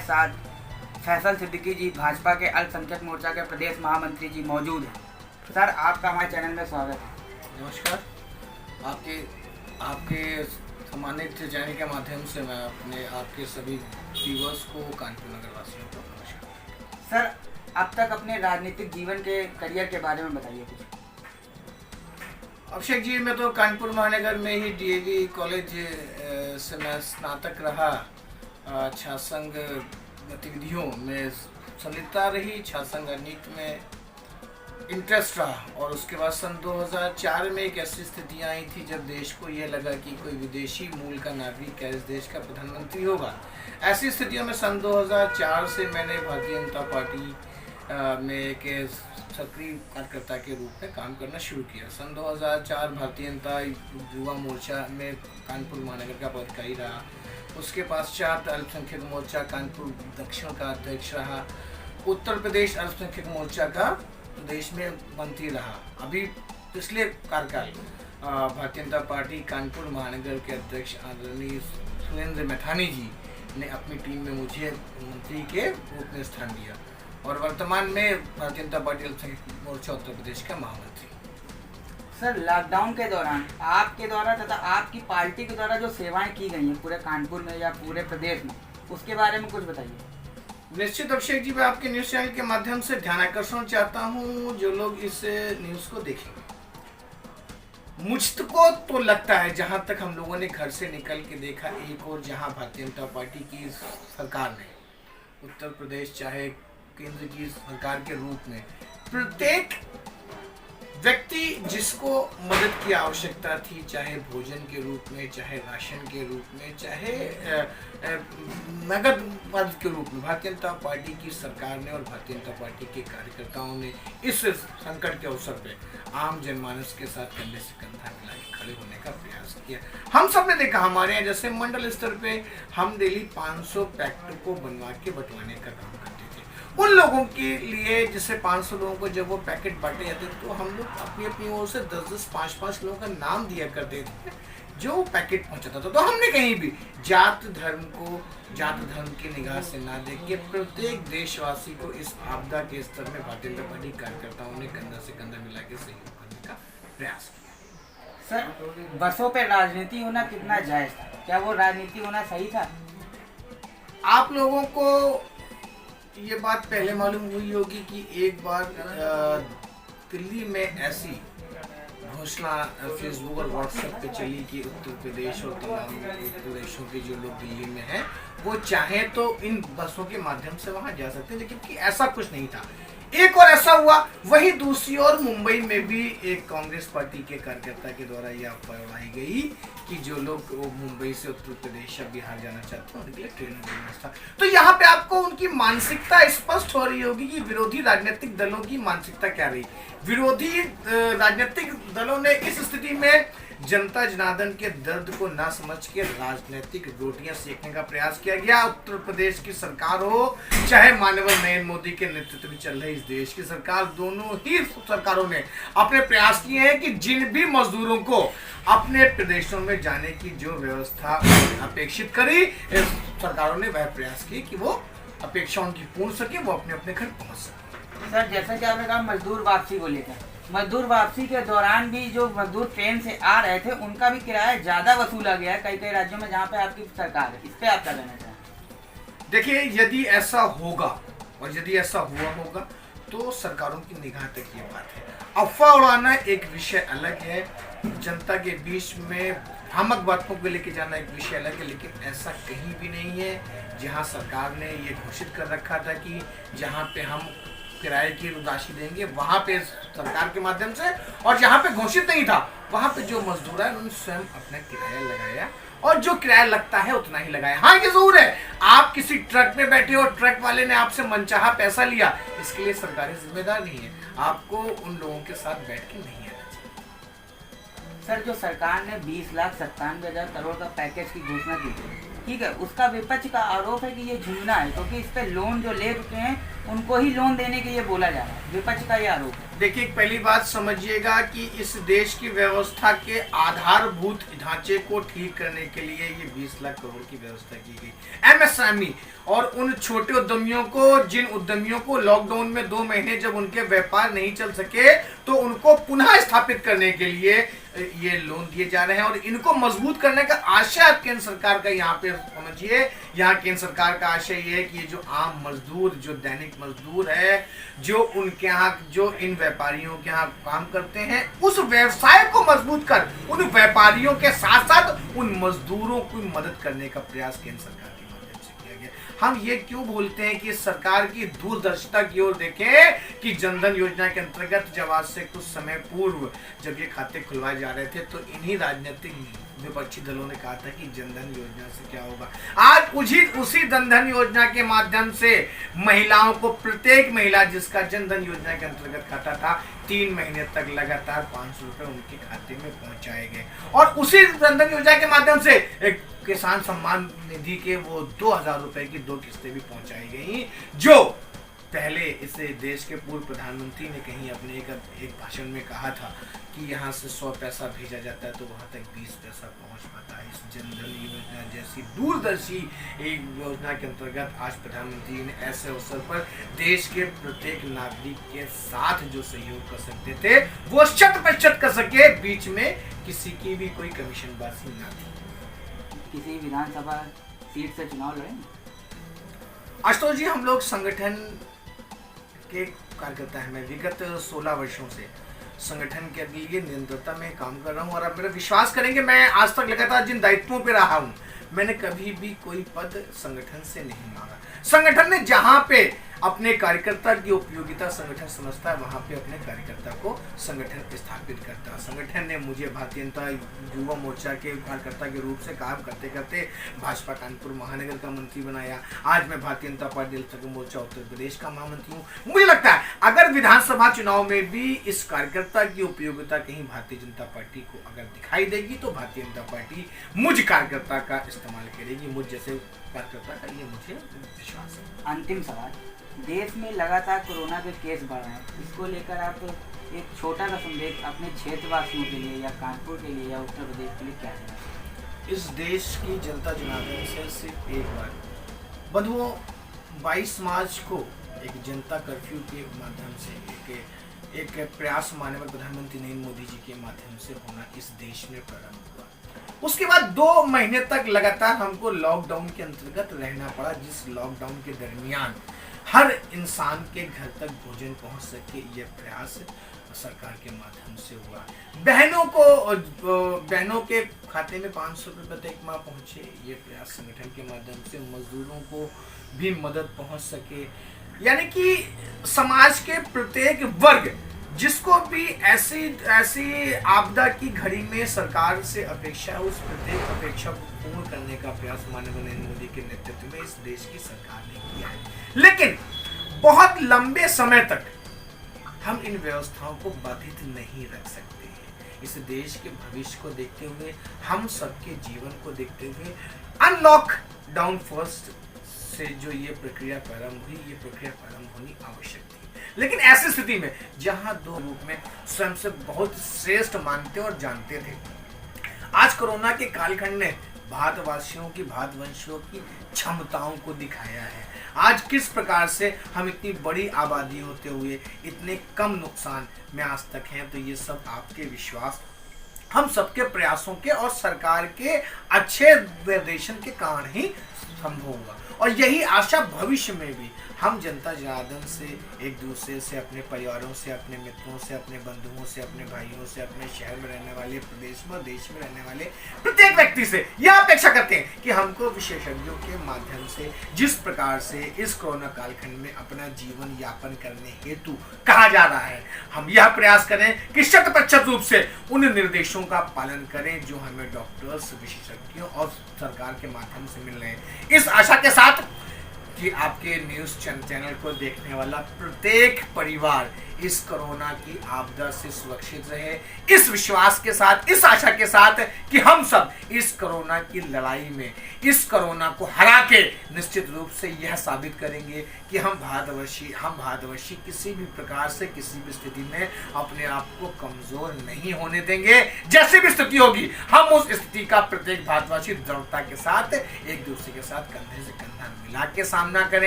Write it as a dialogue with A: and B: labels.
A: साथ फैसल सिद्दीकी जी, भाजपा के अल्पसंख्यक मोर्चा के प्रदेश महामंत्री जी मौजूद हैं। सर, आपका हमारे चैनल में स्वागत है।
B: नमस्कार। आपके सम्मानित चैनल के माध्यम से मैं आपके सभी व्यूअर्स को, कानपुर नगर वासियों को नमस्कार।
A: सर, अब तक अपने राजनीतिक जीवन के करियर के बारे में बताइए कुछ।
B: अभिषेक जी, मैं तो कानपुर महानगर में ही डीएवी कॉलेज से मैं स्नातक रहा। छात्र संघ गतिविधियों में संलिप्तता रही, छात्र संघ नीति में इंटरेस्ट रहा और उसके बाद सन 2004 में एक ऐसी स्थितियाँ आई थी जब देश को यह लगा कि कोई विदेशी मूल का नागरिक इस देश का प्रधानमंत्री होगा। ऐसी स्थितियों में सन 2004 से मैंने भारतीय जनता पार्टी में एक सक्रिय कार्यकर्ता के रूप में काम करना शुरू किया। सन 2004 भारतीय जनता युवा मोर्चा में कानपुर महानगर का पदाधिकारी रहा। उसके पश्चात अल्पसंख्यक मोर्चा कानपुर दक्षिण का अध्यक्ष रहा। उत्तर प्रदेश अल्पसंख्यक मोर्चा का प्रदेश में मंत्री रहा। अभी पिछले कार्यकाल भारतीय जनता पार्टी कानपुर महानगर के अध्यक्ष आदरणीय सुरेंद्र मैथानी जी ने अपनी टीम में मुझे मंत्री के रूप में स्थान दिया और वर्तमान में भारतीय जनता पार्टी अल्पसंख्यक मोर्चा उत्तर प्रदेश का महामंत्री।
A: सर, लॉकडाउन के दौरान आपके द्वारा तथा आपकी पार्टी के द्वारा जो सेवाएं की गई हैं पूरे कानपुर में या पूरे प्रदेश में, उसके बारे में कुछ बताइए।
B: निश्चित अभिषेक जी, मैं आपके न्यूज चैनल के माध्यम से ध्यान आकर्षण चाहता हूं जो लोग इस न्यूज को देखेंगे। मुझको तो लगता है, जहां तक हम लोगों ने घर से निकल के देखा, एक और जहां भारतीय जनता पार्टी की सरकार ने उत्तर प्रदेश चाहे केंद्र की सरकार के रूप में प्रत्येक व्यक्ति जिसको मदद की आवश्यकता थी, चाहे भोजन के रूप में, चाहे राशन के रूप में, चाहे नगद मदद के रूप में, भारतीय जनता पार्टी की सरकार ने और भारतीय जनता पार्टी के कार्यकर्ताओं ने इस संकट के अवसर पे आम जनमानस के साथ कंधे से कंधा मिला के खड़े होने का प्रयास किया। हम सब ने देखा, हमारे यहाँ जैसे मंडल स्तर पे हम डेली 500 पैकेट को बनवा के बंटवाने का काम करते थे। उन लोगों के लिए जिससे 500 लोगों को जब वो पैकेट बांटे जाते थे तो हम लोग अपनी अपनी ओर से 10-10, 5-5 लोगों का नाम दिया करते थे जो पैकेट पहुंचाता था। तो हमने कहीं भी जात धर्म की निगाह से ना देख के प्रत्येक देशवासी को इस आपदा के स्तर में भारतीय जनता पार्टी कार्यकर्ताओं ने कंधा से कंधा मिला के सहयोग करने का प्रयास किया।
A: सर, बसों पे राजनीति होना कितना जायज था? क्या वो राजनीति होना सही था?
B: आप लोगों को ये बात पहले मालूम हुई होगी कि एक बार दिल्ली में ऐसी घोषणा फेसबुक और व्हाट्सएप पे चली कि उत्तर प्रदेश और तमाम प्रदेशों के जो लोग दिल्ली में हैं वो चाहें तो इन बसों के माध्यम से वहां जा सकते हैं, लेकिन कि ऐसा कुछ नहीं था। एक और ऐसा हुआ, वहीं दूसरी ओर मुंबई में भी एक कांग्रेस पार्टी के कार्यकर्ता के द्वारा यह अफवाह उड़ाई गई कि जो लोग मुंबई से उत्तर प्रदेश या बिहार जाना चाहते हैं उनके लिए ट्रेन की व्यवस्था। तो यहाँ पे आपको उनकी मानसिकता स्पष्ट हो रही होगी कि विरोधी राजनीतिक दलों की मानसिकता क्या रही। विरोधी राजनीतिक दलों ने इस स्थिति में जनता जनार्दन के दर्द को ना समझ के राजनीतिक रोटियां सेकने का प्रयास किया गया। उत्तर प्रदेश की सरकार हो चाहे माननीय नरेंद्र मोदी के नेतृत्व में चल रही इस देश की सरकार, दोनों ही सरकारों ने अपने प्रयास किए हैं कि जिन भी मजदूरों को अपने प्रदेशों में जाने की जो व्यवस्था अपेक्षित करी, सरकारों ने वह प्रयास किए कि वो अपेक्षा उनकी पूर्ण सके, वो अपने अपने घर पहुंच सके।
A: सर, जैसा कि आपने कहा मजदूर वापसी को लेकर, मजदूर वापसी के दौरान भी जो मजदूर ट्रेन से आ रहे थे उनका भी किराया ज्यादा वसूला गया है कई राज्यों में जहाँ पे आपकी सरकार है। इस पे आप क्या कहना चाहें?
B: देखिए, यदि ऐसा होगा और यदि ऐसा हुआ होगा तो सरकारों की निगाह तक ये बात है। अफवाह उड़ाना एक विषय अलग है, जनता के बीच में भ्रामक बातों को लेके जाना एक विषय अलग है, लेकिन ऐसा कहीं भी नहीं है जहां सरकार ने ये घोषित कर रखा था कि जहां पे हम किराए की राशि देंगे वहां पे सरकार के माध्यम से, और जहां पे घोषित नहीं था वहां पे जो मजदूर है उन्होंने स्वयं अपना किराया लगाया और जो किराया लगता है उतना ही लगाया। हाँ, ये जरूर है, आप किसी ट्रक में बैठे हो, ट्रक वाले ने आपसे मनचाहा पैसा लिया, इसके लिए सरकारी जिम्मेदार नहीं है। आपको उन लोगों के साथ बैठ के नहीं आना चाहिए।
A: सर, जो सरकार ने 20,97,000 करोड़ का पैकेज की घोषणा की, ठीक है, उसका विपक्ष का आरोप है कि ये झूठना है क्योंकि इस पे लोन जो ले चुके हैं उनको ही लोन देने के लिए बोला जा रहा है। विपक्ष का ये आरोप है।
B: देखिए, पहली बात समझिएगा कि इस देश की व्यवस्था के आधारभूत ढांचे को ठीक करने के लिए ये 20 लाख करोड़ की व्यवस्था की गई। एमएसएमई और उन छोटे उद्यमियों को, जिन उद्यमियों को लॉकडाउन में 2 महीने जब उनके व्यापार नहीं चल सके तो उनको पुनः स्थापित करने के लिए ये लोन दिए जा रहे हैं और इनको मजबूत करने का आशय केंद्र सरकार का, यहाँ पे समझिए, यहाँ केंद्र सरकार का आशय ये है कि ये जो आम मजदूर, जो दैनिक मजदूर है, जो उनके यहाँ, जो इन व्यापारियों के यहाँ काम करते हैं, उस व्यवसाय को मजबूत कर उन व्यापारियों के साथ साथ उन मजदूरों की मदद करने का प्रयास केंद्र सरकार के माध्यम से किया गया। हम ये क्यों बोलते हैं कि सरकार की दूरदर्शिता की ओर देखें कि जनधन योजना के अंतर्गत जब आज से कुछ समय पूर्व जब ये खाते खुलवाए जा रहे थे तो इन्हीं राजनीतिक विपक्षी दलों ने कहा था कि जनधन योजना से क्या होगा। आज उसी जनधन योजना के माध्यम से महिलाओं को, प्रत्येक महिला जिसका जनधन योजना के अंतर्गत खाता था, 3 महीने तक लगातार 500 रुपए उनके खाते में पहुंचाए गए और उसी जनधन योजना के माध्यम से एक किसान सम्मान निधि के वो 2000 रुपए की 2 किस्तें भी पहुंचाई गई, जो पहले इसे देश के पूर्व प्रधानमंत्री ने कहीं अपने एक भाषण में कहा था कि यहाँ से 100 पैसा भेजा जाता है तो वहाँ तक 20 पैसा पहुँच पाता है। इस जनधन योजना जैसी दूरदर्शी एक योजना के अंतर्गत आज प्रधानमंत्री ने ऐसे अवसर पर देश के प्रत्येक नागरिक के साथ जो सहयोग कर सकते थे वो 100% कर सके, बीच में किसी की भी कोई कमीशनबाजी ना थी।
A: किसी विधानसभा सीट से चुनाव लड़ेंगे?
B: आशुतोष जी, हम लोग संगठन के कार्यकर्ता हैं। मैं विगत 16 वर्षों से संगठन के लिए निरंतरता में काम कर रहा हूं और आप मेरा विश्वास करेंगे, मैं आज तक लगातार जिन दायित्वों पे रहा हूं, मैंने कभी भी कोई पद संगठन से नहीं मांगा। संगठन ने जहां पे अपने कार्यकर्ता की उपयोगिता संगठन समझता है वहां पे अपने कार्यकर्ता को संगठन स्थापित करता है। संगठन ने मुझे भारतीय जनता युवा मोर्चा के कार्यकर्ता के रूप से काम करते करते भाजपा कानपुर महानगर का मंत्री बनाया। आज मैं भारतीय जनता पार्टी दल मोर्चा उत्तर प्रदेश का महामंत्री हूँ। मुझे लगता है अगर विधानसभा चुनाव में भी इस कार्यकर्ता की उपयोगिता कहीं भारतीय जनता पार्टी को अगर दिखाई देगी तो भारतीय जनता पार्टी मुझ कार्यकर्ता का इस्तेमाल करेगी, मुझ जैसे कार्यकर्ता का, ये मुझे विश्वास है।
A: अंतिम सवाल, देश में लगातार कोरोना के केस बढ़ रहे हैं, इसको लेकर आप एक छोटा सा संदेश अपने क्षेत्रवासियों के लिए या कानपुर के लिए या उत्तर प्रदेश के लिए क्या देना?
B: इस देश की जनता जनार्दन से सिर्फ एक बार, बंधुओं, 22 मार्च को एक जनता कर्फ्यू के माध्यम से एक प्रयास माननीय प्रधानमंत्री नरेंद्र मोदी जी के माध्यम से होना इस देश में प्रारंभ हुआ। उसके बाद 2 महीने तक लगातार हमको लॉकडाउन के अंतर्गत रहना पड़ा, जिस लॉकडाउन के दरमियान हर इंसान के घर तक भोजन पहुंच सके, ये प्रयास सरकार के माध्यम से हुआ। बहनों के खाते में 500 रुपये प्रत्येक माह पहुंचे, ये प्रयास संगठन के माध्यम से मजदूरों को भी मदद पहुंच सके। यानी कि समाज के प्रत्येक वर्ग जिसको भी ऐसी आपदा की घड़ी में सरकार से अपेक्षा है, उस प्रत्येक अपेक्षा को पूर्ण करने का प्रयास माननीय नरेंद्र मोदी के नेतृत्व में इस देश की सरकार ने किया है। लेकिन बहुत लंबे समय तक हम इन व्यवस्थाओं को बाधित नहीं रख सकते हैं। इस देश के भविष्य को देखते हुए, हम सबके जीवन को देखते हुए अनलॉक डाउन फर्स्ट से जो ये प्रक्रिया प्रारंभ हुई, ये प्रक्रिया प्रारंभ होनी आवश्यक थी। लेकिन ऐसी स्थिति में जहां 2 रूप में स्वयं से बहुत श्रेष्ठ मानते और जानते थे, आज कोरोना के कालखंड ने भारतवासियों की, भारतवंशियों की क्षमताओं को दिखाया है। आज किस प्रकार से हम इतनी बड़ी आबादी होते हुए इतने कम नुकसान में आज तक हैं, तो ये सब आपके विश्वास, हम सबके प्रयासों के और सरकार के अच्छे निर्देशन के कारण ही संभव हुआ। और यही आशा भविष्य में भी हम जनता जनार्दन से, एक दूसरे से, अपने परिवारों से, अपने मित्रों से, अपने बंधुओं से, अपने भाइयों से, अपने शहर में रहने वाले, प्रदेश में, देश में रहने वाले प्रत्येक व्यक्ति से यह अपेक्षा करते हैं कि हमको विशेषज्ञों के माध्यम से जिस प्रकार से इस कोरोना कालखंड में अपना जीवन यापन करने हेतु कहा जा रहा है, हम यह प्रयास करें कि 100% रूप से उन निर्देशों का पालन करें जो हमें डॉक्टर्स, विशेषज्ञों और सरकार के माध्यम से मिल रहे हैं। इस आशा के साथ कि आपके न्यूज़ चैनल को देखने वाला प्रत्येक परिवार इस कोरोना की आपदा से सुरक्षित रहे, इस विश्वास के साथ, इस आशा के साथ कि हम सब इस कोरोना की लड़ाई में इस कोरोना को हरा के निश्चित रूप से यह साबित करेंगे कि हम भारतवर्षी किसी भी प्रकार से किसी भी स्थिति में अपने आप को कमजोर नहीं होने देंगे। जैसी भी स्थिति होगी हम उस स्थिति का प्रत्येक भारतवासी दृढ़ता के साथ एक दूसरे के साथ कंधे से कंधा मिला के सामना करेंगे।